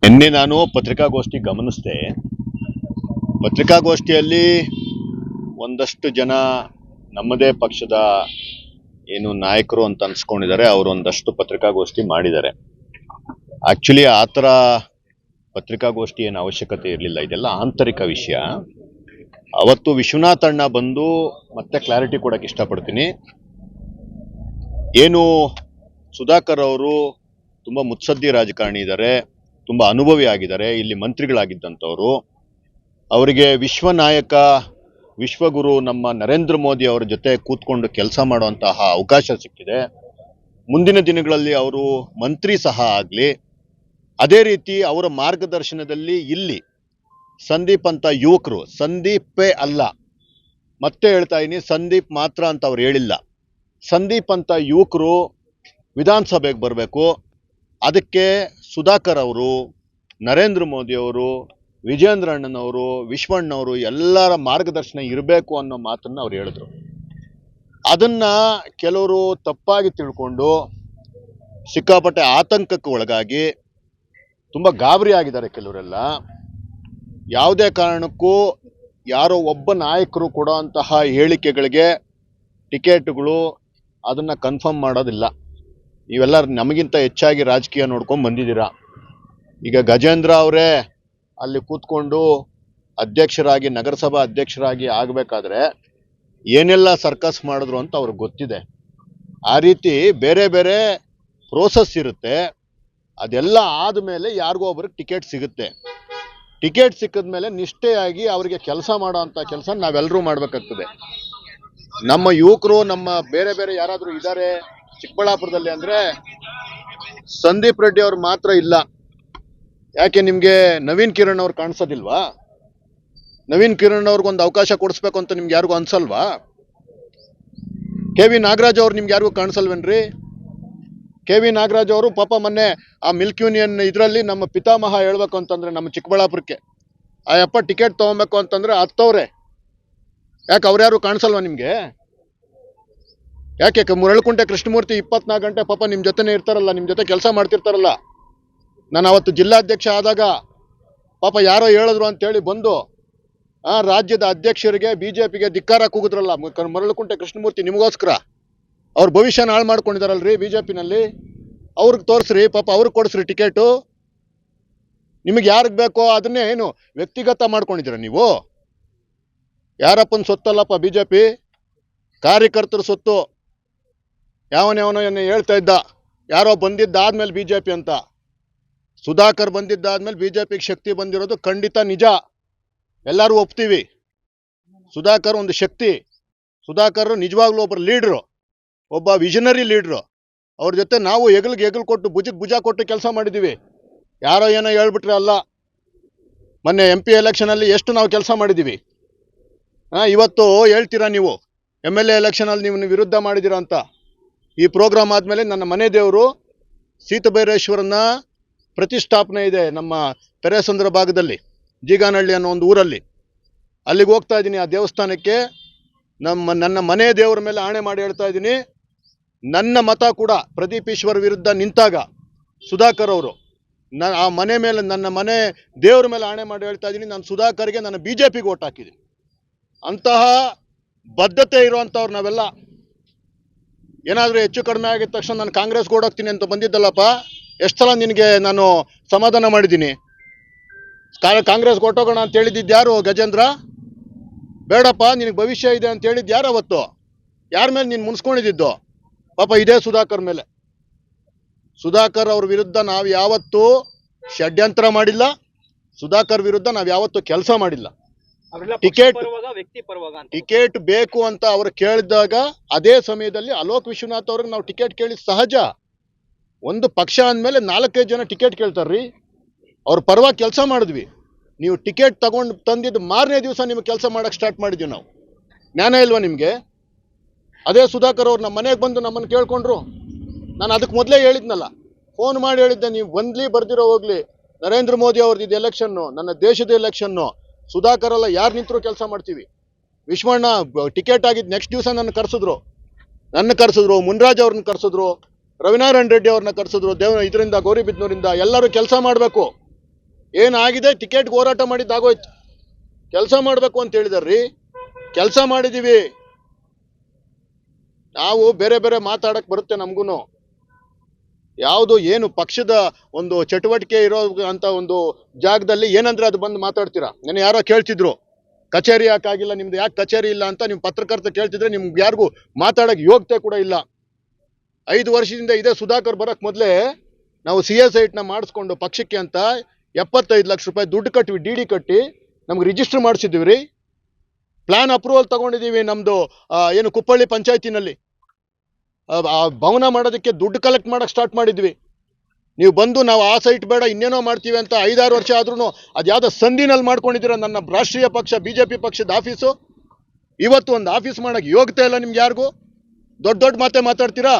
ನಿನ್ನೆ ನಾನು ಪತ್ರಿಕಾಗೋಷ್ಠಿ ಗಮನಿಸಿದೆ. ಪತ್ರಿಕಾಗೋಷ್ಠಿಯಲ್ಲಿ ಒಂದಷ್ಟು ಜನ ನಮ್ಮದೇ ಪಕ್ಷದ ಏನು ನಾಯಕರು ಅಂತ ಅನ್ಸ್ಕೊಂಡಿದ್ದಾರೆ, ಅವರು ಒಂದಷ್ಟು ಪತ್ರಿಕಾಗೋಷ್ಠಿ ಮಾಡಿದ್ದಾರೆ. ಆಕ್ಚುಲಿ ಆ ಥರ ಪತ್ರಿಕಾಗೋಷ್ಠಿ ಏನು ಅವಶ್ಯಕತೆ ಇರಲಿಲ್ಲ. ಇದೆಲ್ಲ ಆಂತರಿಕ ವಿಷಯ. ಅವತ್ತು ವಿಶ್ವನಾಥ್ ಅಣ್ಣ ಬಂದು ಮತ್ತೆ ಕ್ಲಾರಿಟಿ ಕೊಡಕ್ಕೆ ಇಷ್ಟಪಡ್ತೀನಿ. ಏನು ಸುಧಾಕರ್ ಅವರು ತುಂಬಾ ಮುತ್ಸದ್ದಿ ರಾಜಕಾರಣಿ ಇದ್ದಾರೆ, ತುಂಬಾ ಅನುಭವಿ ಆಗಿದ್ದಾರೆ, ಇಲ್ಲಿ ಮಂತ್ರಿಗಳಾಗಿದ್ದಂಥವ್ರು. ಅವರಿಗೆ ವಿಶ್ವ ನಾಯಕ, ವಿಶ್ವಗುರು ನಮ್ಮ ನರೇಂದ್ರ ಮೋದಿ ಅವರ ಜೊತೆ ಕೂತ್ಕೊಂಡು ಕೆಲಸ ಮಾಡುವಂತಹ ಅವಕಾಶ ಸಿಕ್ಕಿದೆ. ಮುಂದಿನ ದಿನಗಳಲ್ಲಿ ಅವರು ಮಂತ್ರಿ ಸಹ ಆಗಲಿ. ಅದೇ ರೀತಿ ಅವರ ಮಾರ್ಗದರ್ಶನದಲ್ಲಿ ಇಲ್ಲಿ ಸಂದೀಪ್ ಅಂತ ಯುವಕರು, ಸಂದೀಪೇ ಅಲ್ಲ, ಮತ್ತೆ ಹೇಳ್ತಾ ಇದೀನಿ, ಸಂದೀಪ್ ಮಾತ್ರ ಅಂತ ಅವ್ರು ಹೇಳಿಲ್ಲ, ಸಂದೀಪ್ ಅಂತ ಯುವಕರು ವಿಧಾನಸಭೆಗೆ ಬರಬೇಕು. ಅದಕ್ಕೆ ಸುಧಾಕರ್ ಅವರು, ನರೇಂದ್ರ ಮೋದಿ ಅವರು, ವಿಜೇಂದ್ರ ಅಣ್ಣನವರು, ವಿಶ್ವಣ್ಣವರು ಎಲ್ಲರ ಮಾರ್ಗದರ್ಶನ ಇರಬೇಕು ಅನ್ನೋ ಮಾತನ್ನ ಅವ್ರು ಹೇಳಿದ್ರು. ಅದನ್ನ ಕೆಲವರು ತಪ್ಪಾಗಿ ತಿಳ್ಕೊಂಡು ಸಿಕ್ಕಾಪಟ್ಟೆ ಆತಂಕಕ್ಕೆ ಒಳಗಾಗಿ ತುಂಬಾ ಗಾಬರಿ ಆಗಿದ್ದಾರೆ ಕೆಲವರೆಲ್ಲ. ಯಾವುದೇ ಕಾರಣಕ್ಕೂ ಯಾರೋ ಒಬ್ಬ ನಾಯಕರು ಕೊಡುವಂತಹ ಹೇಳಿಕೆಗಳಿಗೆ ಟಿಕೆಟ್ಗಳು ಅದನ್ನ ಕನ್ಫರ್ಮ್ ಮಾಡೋದಿಲ್ಲ. ನೀವೆಲ್ಲ ನಮಗಿಂತ ಹೆಚ್ಚಾಗಿ ರಾಜಕೀಯ ನೋಡ್ಕೊಂಡು ಬಂದಿದ್ದೀರಾ. ಈಗ ಗಜೇಂದ್ರ ಅವರೇ ಅಲ್ಲಿ ಕೂತ್ಕೊಂಡು ಅಧ್ಯಕ್ಷರಾಗಿ, ನಗರಸಭಾ ಅಧ್ಯಕ್ಷರಾಗಿ ಆಗಬೇಕಾದ್ರೆ ಏನೆಲ್ಲ ಸರ್ಕಸ್ ಮಾಡಿದ್ರು ಅಂತ ಅವ್ರಿಗೆ ಗೊತ್ತಿದೆ. ಆ ರೀತಿ ಬೇರೆ ಬೇರೆ ಪ್ರೋಸೆಸ್ ಇರುತ್ತೆ. ಅದೆಲ್ಲ ಆದಮೇಲೆ ಯಾರಿಗೋ ಒಬ್ರಿಗೆ ಟಿಕೆಟ್ ಸಿಗುತ್ತೆ. ಟಿಕೆಟ್ ಸಿಕ್ಕಿದ್ಮೇಲೆ ನಿಷ್ಠೆಯಾಗಿ ಅವರಿಗೆ ಕೆಲಸ ಮಾಡೋ ಅಂಥ ಕೆಲಸ ನಾವೆಲ್ಲರೂ ಮಾಡಬೇಕಾಗ್ತದೆ. ನಮ್ಮ ಯುವಕರು, ನಮ್ಮ ಬೇರೆ ಬೇರೆ ಯಾರಾದರೂ ಇದ್ದಾರೆ ಚಿಕ್ಕಬಳ್ಳಾಪುರದಲ್ಲಿ ಅಂದ್ರೆ ಸಂದೀಪ್ ರೆಡ್ಡಿ ಅವ್ರು ಮಾತ್ರ ಇಲ್ಲ. ಯಾಕೆ ನಿಮ್ಗೆ ನವೀನ್ ಕಿರಣ್ ಅವ್ರು ಕಾಣಿಸೋದಿಲ್ವಾ? ನವೀನ್ ಕಿರಣ್ ಅವ್ರಿಗೊಂದು ಅವಕಾಶ ಕೊಡಿಸ್ಬೇಕು ಅಂತ ನಿಮ್ಗೆ ಯಾರಿಗೂ ಅನ್ಸಲ್ವಾ? ಕೆ ವಿ ನಾಗರಾಜ್ ಅವ್ರು ನಿಮ್ಗೆ ಯಾರಿಗೂ ಕಾಣಿಸಲ್ವೇನ್ರಿ? ಕೆ ವಿ ನಾಗರಾಜ್ ಅವರು ಪಾಪ ಮೊನ್ನೆ ಆ ಮಿಲ್ಕ್ ಯೂನಿಯನ್ ಇದರಲ್ಲಿ ನಮ್ಮ ಪಿತಾಮಹ ಹೇಳ್ಬೇಕು ಅಂತಂದ್ರೆ ನಮ್ಮ ಚಿಕ್ಕಬಳ್ಳಾಪುರಕ್ಕೆ ಆ ಯಪ್ಪ ಟಿಕೆಟ್ ತಗೊಬೇಕು ಅಂತಂದ್ರೆ ಹತ್ತವ್ರೆ. ಯಾಕೆ ಅವ್ರ್ಯಾರು ಕಾಣಿಸಲ್ವಾ ನಿಮ್ಗೆ? ಯಾಕೆ ಮುರಳಕುಂಟೆ ಕೃಷ್ಣಮೂರ್ತಿ 24 ಗಂಟೆ ಪಾಪ ನಿಮ್ ಜೊತೆನೇ ಇರ್ತಾರಲ್ಲ, ನಿಮ್ ಜೊತೆ ಕೆಲಸ ಮಾಡ್ತಿರ್ತಾರಲ್ಲ. ನಾನು ಅವತ್ತು ಜಿಲ್ಲಾಧ್ಯಕ್ಷ ಆದಾಗ ಪಾಪ ಯಾರೋ ಹೇಳಿದ್ರು ಅಂತೇಳಿ ಬಂದು ರಾಜ್ಯದ ಅಧ್ಯಕ್ಷರಿಗೆ, ಬಿಜೆಪಿಗೆ ಧಿಕ್ಕಾರ ಕೂಗಿದ್ರಲ್ಲ ಮುರಳಕುಂಟೆ ಕೃಷ್ಣಮೂರ್ತಿ. ನಿಮಗೋಸ್ಕರ ಅವ್ರ ಭವಿಷ್ಯನ ಹಾಳು ಮಾಡ್ಕೊಂಡಿದಾರಲ್ರಿ ಬಿಜೆಪಿನಲ್ಲಿ. ಅವ್ರಿಗೆ ತೋರಿಸ್ರಿ, ಪಾಪ ಅವ್ರಿಗೆ ಕೊಡಿಸ್ರಿ ಟಿಕೆಟು. ನಿಮಗೆ ಯಾರಿಗೆ ಬೇಕೋ ಅದನ್ನೇ ಏನು ವ್ಯಕ್ತಿಗತ ಮಾಡ್ಕೊಂಡಿದ್ದೀರ ನೀವು? ಯಾರಪ್ಪನ ಸೊತ್ತಲ್ಲಪ್ಪ ಬಿಜೆಪಿ, ಕಾರ್ಯಕರ್ತರ ಸೊತ್ತು. ಯಾವನೋ ಹೇಳ್ತಾ ಇದ್ದ, ಯಾರೋ ಬಂದಿದ್ದಾದ್ಮೇಲೆ ಬಿಜೆಪಿ ಅಂತ. ಸುಧಾಕರ್ ಬಂದಿದ್ದಾದ್ಮೇಲೆ ಬಿಜೆಪಿಗೆ ಶಕ್ತಿ ಬಂದಿರೋದು ಖಂಡಿತ ನಿಜ, ಎಲ್ಲರೂ ಒಪ್ತೀವಿ. ಸುಧಾಕರ್ ಒಂದು ಶಕ್ತಿ. ಸುಧಾಕರ್ ನಿಜವಾಗ್ಲೂ ಒಬ್ಬರು ಲೀಡ್ರು, ಒಬ್ಬ ವಿಷನರಿ ಲೀಡ್ರು. ಅವ್ರ ಜೊತೆ ನಾವು ಹೆಗಲು ಕೊಟ್ಟು ಭುಜಕ್ಕೆ ಭುಜ ಕೊಟ್ಟು ಕೆಲಸ ಮಾಡಿದ್ದೀವಿ. ಯಾರೋ ಏನೋ ಹೇಳ್ಬಿಟ್ರೆ ಅಲ್ಲ. ಮೊನ್ನೆ MP ಎಲೆಕ್ಷನಲ್ಲಿ ಎಷ್ಟು ನಾವು ಕೆಲಸ ಮಾಡಿದ್ದೀವಿ. ಇವತ್ತು ಹೇಳ್ತೀರಾ ನೀವು MLA ಎಲೆಕ್ಷನಲ್ಲಿ ನೀವು ವಿರುದ್ಧ ಮಾಡಿದ್ದೀರಾ ಅಂತ. ಈ ಪ್ರೋಗ್ರಾಮ್ ಆದಮೇಲೆ ನನ್ನ ಮನೆ ದೇವರು ಸೀತಬೈರೇಶ್ವರನ ಪ್ರತಿಷ್ಠಾಪನೆ ಇದೆ ನಮ್ಮ ಪೆರೇಸಂದ್ರ ಭಾಗದಲ್ಲಿ, ಜೀಗಾನಹಳ್ಳಿ ಅನ್ನೋ ಒಂದು ಊರಲ್ಲಿ. ಅಲ್ಲಿಗೆ ಹೋಗ್ತಾ ಇದ್ದೀನಿ. ಆ ದೇವಸ್ಥಾನಕ್ಕೆ ನನ್ನ ಮನೆ ದೇವರ ಮೇಲೆ ಆಣೆ ಮಾಡಿ ಹೇಳ್ತಾ ಇದ್ದೀನಿ, ನನ್ನ ಮತ ಕೂಡ ಪ್ರದೀಪ್ ಈಶ್ವರ್ ವಿರುದ್ಧ ನಿಂತಾಗ ಸುಧಾಕರ್ ಅವರು ಆ ಮನೆ ಮೇಲೆ, ನನ್ನ ಮನೆ ದೇವರ ಮೇಲೆ ಆಣೆ ಮಾಡಿ ಹೇಳ್ತಾ ಇದ್ದೀನಿ, ನಾನು ಸುಧಾಕರ್ಗೆ, ನನ್ನ ಬಿಜೆಪಿಗೆ ಓಟ್ ಹಾಕಿದ್ದೀನಿ. ಅಂತಹ ಬದ್ಧತೆ ಇರುವಂಥವ್ರು ನಾವೆಲ್ಲ. ಏನಾದರೂ ಹೆಚ್ಚು ಕಡಿಮೆ ಆಗಿದ ತಕ್ಷಣ ನಾನು ಕಾಂಗ್ರೆಸ್ಗೆ ಓಡೋಗ್ತೀನಿ ಅಂತ ಬಂದಿದ್ದಲ್ಲಪ್ಪ. ಎಷ್ಟು ಸಲ ನಿನಗೆ ನಾನು ಸಮಾಧಾನ ಮಾಡಿದ್ದೀನಿ. ಕಾಂಗ್ರೆಸ್ಗೆ ಹೊಟ್ಟೋಗೋಣ ಅಂತ ಹೇಳಿದ್ದು ಯಾರು? ಗಜೇಂದ್ರ. ಬೇಡಪ್ಪ ನಿನಗೆ ಭವಿಷ್ಯ ಇದೆ ಅಂತ ಹೇಳಿದ್ದು ಯಾರು ಅವತ್ತು? ಯಾರ ಮೇಲೆ ನೀನು ಮುನ್ಸ್ಕೊಂಡಿದ್ದು? ಪಾಪ ಇದೇ ಸುಧಾಕರ್ ಮೇಲೆ. ಸುಧಾಕರ್ ಅವ್ರ ವಿರುದ್ಧ ನಾವು ಯಾವತ್ತೂ ಷಡ್ಯಂತ್ರ ಮಾಡಿಲ್ಲ. ಸುಧಾಕರ್ ವಿರುದ್ಧ ನಾವು ಯಾವತ್ತೂ ಕೆಲಸ ಮಾಡಿಲ್ಲ. ಟಿಕೆಟ್ ಬೇಕು ಅಂತ ಅವ್ರು ಕೇಳಿದಾಗ ಅದೇ ಸಮಯದಲ್ಲಿ ಅಲೋಕ್ ವಿಶ್ವನಾಥ್ ಅವ್ರಿಗೆ ನಾವು ಟಿಕೆಟ್ ಕೇಳಿ ಸಹಜ. ಒಂದು ಪಕ್ಷ ಅಂದಮೇಲೆ 4-5 ಜನ ಟಿಕೆಟ್ ಕೇಳ್ತಾರ್ರಿ. ಅವ್ರ ಪರವಾಗಿ ಕೆಲಸ ಮಾಡಿದ್ವಿ. ನೀವು ಟಿಕೆಟ್ ತಗೊಂಡು ತಂದಿದ್ದು ಮಾರನೇ ದಿವಸ ನಿಮ್ಗೆ ಕೆಲಸ ಮಾಡಕ್ಕೆ ಸ್ಟಾರ್ಟ್ ಮಾಡಿದ್ವಿ ನಾವು. ಜ್ಞಾನ ಇಲ್ವಾ ನಿಮಗೆ? ಅದೇ ಸುಧಾಕರ್ ಅವ್ರು ನಮ್ಮ ಮನೆಗೆ ಬಂದು ನಮ್ಮನ್ನು ಕೇಳ್ಕೊಂಡ್ರು. ನಾನು ಅದಕ್ಕೆ ಮೊದಲೇ ಹೇಳಿದ್ನಲ್ಲ, ಫೋನ್ ಮಾಡಿ ಹೇಳಿದ್ದೆ, ನೀವು ಬರ್ದಿರೋ ಹೋಗ್ಲಿ, ನರೇಂದ್ರ ಮೋದಿ ಅವ್ರದ್ದು ಇದು ಎಲೆಕ್ಷನ್ನು, ನನ್ನ ದೇಶದ ಎಲೆಕ್ಷನ್ನು. ಸುಧಾಕರ್ ಎಲ್ಲ ಯಾರು ನಿಂತರೂ ಕೆಲಸ ಮಾಡ್ತೀವಿ. ವಿಶ್ವಣ್ಣ ಟಿಕೆಟ್ ಆಗಿದ್ದು ನೆಕ್ಸ್ಟ್ ದಿವಸ ನನ್ನ ಕರೆಸಿದ್ರು, ಮುನ್ರಾಜ್ ಅವ್ರನ್ನ ಕರೆಸಿದ್ರು, ರವಿನಾರಾಯಣ ರೆಡ್ಡಿ ಅವ್ರನ್ನ ಕರೆಸಿದ್ರು. ಇದರಿಂದ ಗೌರಿಬಿದ್ನೂರಿಂದ ಎಲ್ಲರೂ ಕೆಲಸ ಮಾಡಬೇಕು. ಏನಾಗಿದೆ, ಟಿಕೆಟ್ ಹೋರಾಟ ಮಾಡಿದ್ದಾಗೋಯ್ತು. ಕೆಲಸ ಮಾಡಬೇಕು ಅಂತ ಹೇಳಿದಾರ್ರಿ, ಕೆಲಸ ಮಾಡಿದೀವಿ. ನಾವು ಬೇರೆ ಬೇರೆ ಮಾತಾಡಕ್ ಬರುತ್ತೆ ನಮಗೂ. ಯಾವುದು ಏನು ಪಕ್ಷದ ಒಂದು ಚಟುವಟಿಕೆ ಇರೋ ಅಂತ ಒಂದು ಜಾಗದಲ್ಲಿ ಏನಂದ್ರೆ ಅದು ಬಂದು ಮಾತಾಡ್ತೀರಾ. ನಾನು ಯಾರೋ ಕೇಳ್ತಿದ್ರು, ಕಚೇರಿ ಯಾಕಾಗಿಲ್ಲ ನಿಮ್ದು, ಯಾಕೆ ಕಚೇರಿ ಇಲ್ಲ ಅಂತ ನೀವು ಪತ್ರಕರ್ತ ಕೇಳ್ತಿದ್ರೆ ನಿಮ್ಗೆ ಯಾರಿಗೂ ಮಾತಾಡಕ್ ಯೋಗ್ಯತೆ ಕೂಡ ಇಲ್ಲ. 5 ವರ್ಷದಿಂದ ಇದೇ ಸುಧಾಕರ್ ಬರಕ್ ಮೊದಲೇ ನಾವು CA ಸೈಟ್ನ ಮಾಡಿಸ್ಕೊಂಡು ಪಕ್ಷಕ್ಕೆ ಅಂತ 75 ಲಕ್ಷ ರೂಪಾಯಿ ದುಡ್ಡು ಕಟ್ವಿ, DD ಕಟ್ಟಿ ನಮ್ಗೆ ರಿಜಿಸ್ಟರ್ ಮಾಡಿಸಿದ್ವಿ ರೀ. ಪ್ಲಾನ್ ಅಪ್ರೂವಲ್ ತಗೊಂಡಿದ್ದೀವಿ ನಮ್ದು ಏನು ಕುಪ್ಪಳ್ಳಿ ಪಂಚಾಯತಿನಲ್ಲಿ ಭವನ ಮಾಡೋದಕ್ಕೆ ದುಡ್ಡು ಕಲೆಕ್ಟ್ ಮಾಡಕ್ ಸ್ಟಾರ್ಟ್ ಮಾಡಿದ್ವಿ. ನೀವು ಬಂದು ನಾವು ಆ ಸೈಟ್ ಬೇಡ ಇನ್ನೇನೋ ಮಾಡ್ತೀವಿ ಅಂತ 5-6 ವರ್ಷ ಆದ್ರೂ ಅದ್ಯಾವುದೋ ಸಂಧಿನಲ್ಲಿ ಮಾಡ್ಕೊಂಡಿದ್ದೀರ ನನ್ನ ರಾಷ್ಟ್ರೀಯ ಪಕ್ಷ BJP ಪಕ್ಷದ ಆಫೀಸು. ಇವತ್ತು ಒಂದು ಆಫೀಸ್ ಮಾಡಕ್ಕೆ ಯೋಗ್ಯತೆ ಇಲ್ಲ ನಿಮ್ಗೆ ಯಾರಿಗೂ. ದೊಡ್ಡ ದೊಡ್ಡ ಮಾತೇ ಮಾತಾಡ್ತೀರಾ.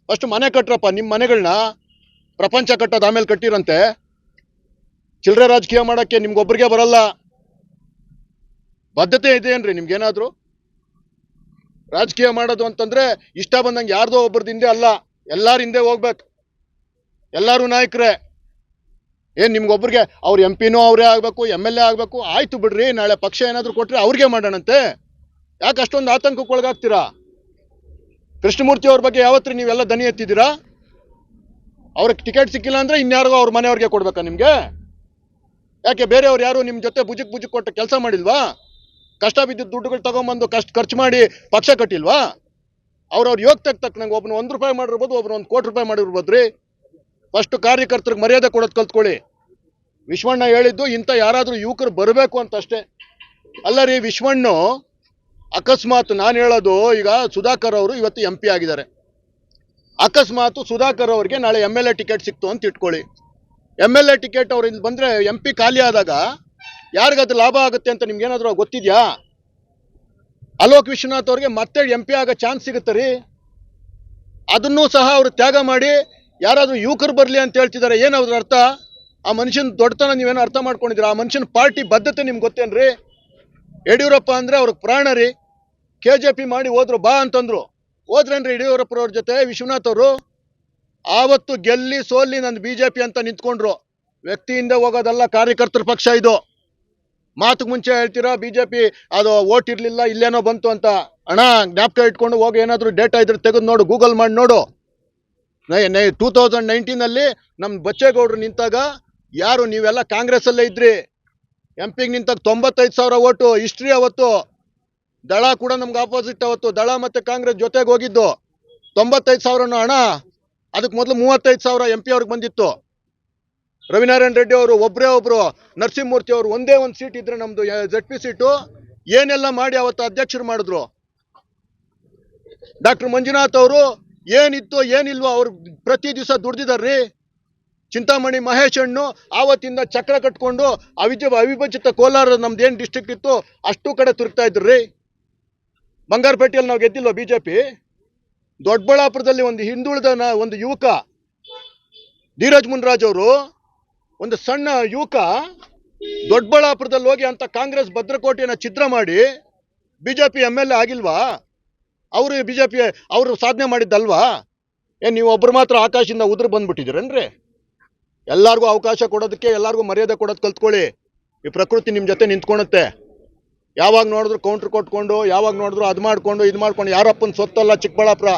ಫಸ್ಟ್ ಮನೆ ಕಟ್ರಪ್ಪ, ನಿಮ್ಮ ಮನೆಗಳನ್ನ ಪ್ರಪಂಚ ಕಟ್ಟೋದು ಆಮೇಲೆ ಕಟ್ಟಿರಂತೆ. ಚಿಲ್ಲರೆ ರಾಜಕೀಯ ಮಾಡೋಕ್ಕೆ ನಿಮ್ಗೊಬ್ರಿಗೆ ಬರಲ್ಲ. ಬದ್ಧತೆ ಇದೆಯೇನ್ರಿ ನಿಮ್ಗೇನಾದ್ರು? ರಾಜಕೀಯ ಮಾಡೋದು ಅಂತಂದ್ರೆ ಇಷ್ಟ ಬಂದಂಗೆ ಯಾರ್ದೋ ಒಬ್ಬರದ್ದು ಹಿಂದೆ ಅಲ್ಲ, ಎಲ್ಲಾರ ಹಿಂದೆ ಹೋಗ್ಬೇಕು. ಎಲ್ಲರೂ ನಾಯಕರೇ. ಏನ್ ನಿಮ್ಗೊಬ್ರಿಗೆ ಅವ್ರ MP ಅವರೇ ಆಗ್ಬೇಕು, MLA ಆಗ್ಬೇಕು? ಆಯ್ತು ಬಿಡ್ರಿ, ನಾಳೆ ಪಕ್ಷ ಏನಾದ್ರು ಕೊಟ್ರೆ ಅವ್ರಿಗೆ ಮಾಡೋಣಂತೆ. ಯಾಕೆ ಅಷ್ಟೊಂದು ಆತಂಕಕ್ಕೆ ಒಳಗಾಗ್ತೀರಾ? ಕೃಷ್ಣಮೂರ್ತಿ ಅವ್ರ ಬಗ್ಗೆ ಯಾವತ್ರಿ ನೀವೆಲ್ಲ ದನಿ ಎತ್ತಿದ್ದೀರಾ? ಅವ್ರಿಗೆ ಟಿಕೆಟ್ ಸಿಕ್ಕಿಲ್ಲ ಅಂದ್ರೆ ಇನ್ಯಾರಿಗೋ ಅವ್ರ ಮನೆಯವ್ರಿಗೆ ಕೊಡ್ಬೇಕಾ ನಿಮ್ಗೆ? ಯಾಕೆ ಬೇರೆಯವ್ರು ಯಾರು ನಿಮ್ ಜೊತೆ ಬುಜುಕ್ ಕೊಟ್ಟ ಕೆಲಸ ಮಾಡಿಲ್ವಾ? ಕಷ್ಟ ಬಿದ್ದಿದ್ದ ದುಡ್ಡುಗಳು ತಗೊಂಬಂದು ಖರ್ಚು ಮಾಡಿ ಪಕ್ಷ ಕಟ್ಟಿಲ್ವಾ? ಅವ್ರವ್ರ ಯೋಗ್ಯತೆಗೆ ತಕ್ಕನಂಗೆ ಒಬ್ಬನು 1 ರೂಪಾಯಿ ಮಾಡಿರ್ಬೋದು, ಒಬ್ಬನು 1 ಕೋಟಿ ರೂಪಾಯಿ ಮಾಡಿರ್ಬೋದ್ರಿ. ಫಸ್ಟ್ ಕಾರ್ಯಕರ್ತರಿಗೆ ಮರ್ಯಾದೆ ಕೊಡೋದು ಕಲ್ತ್ಕೊಳ್ಳಿ. ವಿಶ್ವಣ್ಣ ಹೇಳಿದ್ದು ಇಂಥ ಯಾರಾದ್ರೂ ಯುವಕರು ಬರಬೇಕು ಅಂತ ಅಷ್ಟೇ. ಅಲ್ಲ ರೀ ವಿಶ್ವಣ್ಣು, ಅಕಸ್ಮಾತ್ ನಾನು ಹೇಳೋದು, ಈಗ ಸುಧಾಕರ್ ಅವರು ಇವತ್ತು MP ಆಗಿದ್ದಾರೆ. ಅಕಸ್ಮಾತ್ ಸುಧಾಕರ್ ಅವ್ರಿಗೆ ನಾಳೆ MLA ಟಿಕೆಟ್ ಸಿಕ್ತು ಅಂತ ಇಟ್ಕೊಳ್ಳಿ. MLA ಟಿಕೆಟ್ ಅವ್ರು ಇಲ್ಲಿ ಬಂದ್ರೆ MP ಖಾಲಿ ಆದಾಗ ಯಾರಿಗದು ಲಾಭ ಆಗುತ್ತೆ ಅಂತ ನಿಮ್ಗೇನಾದ್ರು ಗೊತ್ತಿದ್ಯಾ? ಅಲೋಕ್ ವಿಶ್ವನಾಥ್ ಅವ್ರಿಗೆ ಮತ್ತೆ MP ಆಗೋ ಚಾನ್ಸ್ ಸಿಗುತ್ತೆ ರೀ. ಅದನ್ನೂ ಸಹ ಅವರು ತ್ಯಾಗ ಮಾಡಿ ಯಾರಾದ್ರೂ ಯುವಕರು ಬರ್ಲಿ ಅಂತ ಹೇಳ್ತಿದ್ದಾರೆ. ಏನಾದ್ರು ಅರ್ಥ? ಆ ಮನುಷ್ಯನ ದೊಡ್ಡತನ ನೀವೇನೋ ಅರ್ಥ ಮಾಡ್ಕೊಂಡಿದ್ದೀರಾ? ಆ ಮನುಷ್ಯನ ಪಾರ್ಟಿ ಬದ್ಧತೆ ನಿಮ್ಗೆ ಗೊತ್ತೇನ್ರಿ? ಯಡಿಯೂರಪ್ಪ ಅಂದ್ರೆ ಅವ್ರಿಗೆ ಪ್ರಾಣ ರೀ. KJP ಮಾಡಿ ಹೋದ್ರು, ಬಾ ಅಂತಂದ್ರು. ಹೋದ್ರೇನ್ರಿ ಯಡಿಯೂರಪ್ಪರವ್ರ ಜೊತೆ ವಿಶ್ವನಾಥ್ ಅವರು? ಆವತ್ತು ಗೆಲ್ಲಿ ಸೋಲಿ ನಂದು BJP ಅಂತ ನಿಂತ್ಕೊಂಡ್ರು. ವ್ಯಕ್ತಿಯಿಂದ ಹೋಗೋದಲ್ಲ, ಕಾರ್ಯಕರ್ತರ ಪಕ್ಷ ಇದು. ಮಾತುಗೆ ಮುಂಚೆ ಹೇಳ್ತೀರಾ BJP ಅದು ಓಟ್ ಇರ್ಲಿಲ್ಲ ಇಲ್ಲೇನೋ ಬಂತು ಅಂತ. ಅಣ್ಣ ಜ್ಞಾಪಕ ಇಟ್ಕೊಂಡು ಹೋಗಿ, ಏನಾದ್ರು ಡೇಟಾ ಇದ್ರೆ ತೆಗೆದು ನೋಡು, ಗೂಗಲ್ ಮಾಡಿ ನೋಡು. 2019 ನಮ್ಮ ಬಚ್ಚೇಗೌಡರು ನಿಂತಾಗ ಯಾರು ನೀವೆಲ್ಲ ಕಾಂಗ್ರೆಸ್ ಅಲ್ಲೇ ಇದ್ರಿ. MP ನಿಂತಾಗ 95,000 ಓಟು ಹಿಸ್ಟ್ರಿ. ಅವತ್ತು ದಳ ಕೂಡ ನಮ್ಗೆ ಆಪೋಸಿಟ್. ಅವತ್ತು ದಳ ಮತ್ತೆ ಕಾಂಗ್ರೆಸ್ ಜೊತೆಗೆ ಹೋಗಿದ್ದು 95,000 ಹಣ. ಅದಕ್ಕೆ ಮೊದಲು 35,000 MP ಅವ್ರಿಗೆ ಬಂದಿತ್ತು. ರವಿನಾರಾಯಣ ರೆಡ್ಡಿ ಅವರು ಒಬ್ಬರೇ ಒಬ್ರು, ನರಸಿಂಹಮೂರ್ತಿ ಅವರು ಒಂದೇ ಒಂದು ಸೀಟ್ ಇದ್ರೆ ನಮ್ದು ZP ಸೀಟು. ಏನೆಲ್ಲ ಮಾಡಿ ಅವತ್ತು ಅಧ್ಯಕ್ಷರು ಮಾಡಿದ್ರು. ಡಾಕ್ಟರ್ ಮಂಜುನಾಥ್ ಅವರು ಏನಿತ್ತು ಏನಿಲ್ವೋ ಅವ್ರು ಪ್ರತಿ ದಿವಸ ದುಡ್ದಿದಾರ್ರಿ. ಚಿಂತಾಮಣಿ ಮಹೇಶ್ ಹಣ್ಣು ಆವತ್ತಿಂದ ಚಕ್ರ ಕಟ್ಕೊಂಡು ಅವಿಭಜಿತ ಕೋಲಾರ ನಮ್ದು ಏನು ಡಿಸ್ಟ್ರಿಕ್ಟ್ ಇತ್ತು ಅಷ್ಟು ಕಡೆ ತುರುಕ್ತಾ ಇದ್ರಿ. ಬಂಗಾರಪೇಟೆಯಲ್ಲಿ ನಾವು ಗೆದ್ದಿಲ್ವ BJP? ದೊಡ್ಡಬಳ್ಳಾಪುರದಲ್ಲಿ ಒಂದು ಹಿಂದುಳಿದ ಒಂದು ಯುವಕ ಧೀರಜ್ ಮುನ್ರಾಜ್ ಅವರು, ಒಂದು ಸಣ್ಣ ಯುವಕ ದೊಡ್ಡಬಳ್ಳಾಪುರದಲ್ಲಿ ಹೋಗಿ ಅಂತ ಕಾಂಗ್ರೆಸ್ ಭದ್ರಕೋಟೆಯನ್ನ ಛಿದ್ರ ಮಾಡಿ BJP MLA ಆಗಿಲ್ವಾ? ಅವರು BJP ಅವರು ಸಾಧನೆ ಮಾಡಿದ್ದಲ್ವಾ? ಏನ್ ನೀವು ಒಬ್ರು ಮಾತ್ರ ಆಕಾಶದಿಂದ ಉದುರು ಬಂದ್ಬಿಟ್ಟಿದ್ದೀರೇನ್ರಿ? ಎಲ್ಲಾರ್ಗೂ ಅವಕಾಶ ಕೊಡೋದಕ್ಕೆ, ಎಲ್ಲಾರ್ಗೂ ಮರ್ಯಾದೆ ಕೊಡೋದು ಕಲ್ತ್ಕೊಳ್ಳಿ. ಈ ಪ್ರಕೃತಿ ನಿಮ್ ಜೊತೆ ನಿಂತ್ಕೊಳುತ್ತೆ. ಯಾವಾಗ ನೋಡಿದ್ರು ಕೌಂಟ್ರ್ ಕೊಟ್ಕೊಂಡು, ಯಾವಾಗ ನೋಡಿದ್ರು ಅದು ಮಾಡ್ಕೊಂಡು ಇದು ಮಾಡ್ಕೊಂಡು. ಯಾರಪ್ಪನ ಸೊತ್ತಲ್ಲ ಚಿಕ್ಕಬಳ್ಳಾಪುರ.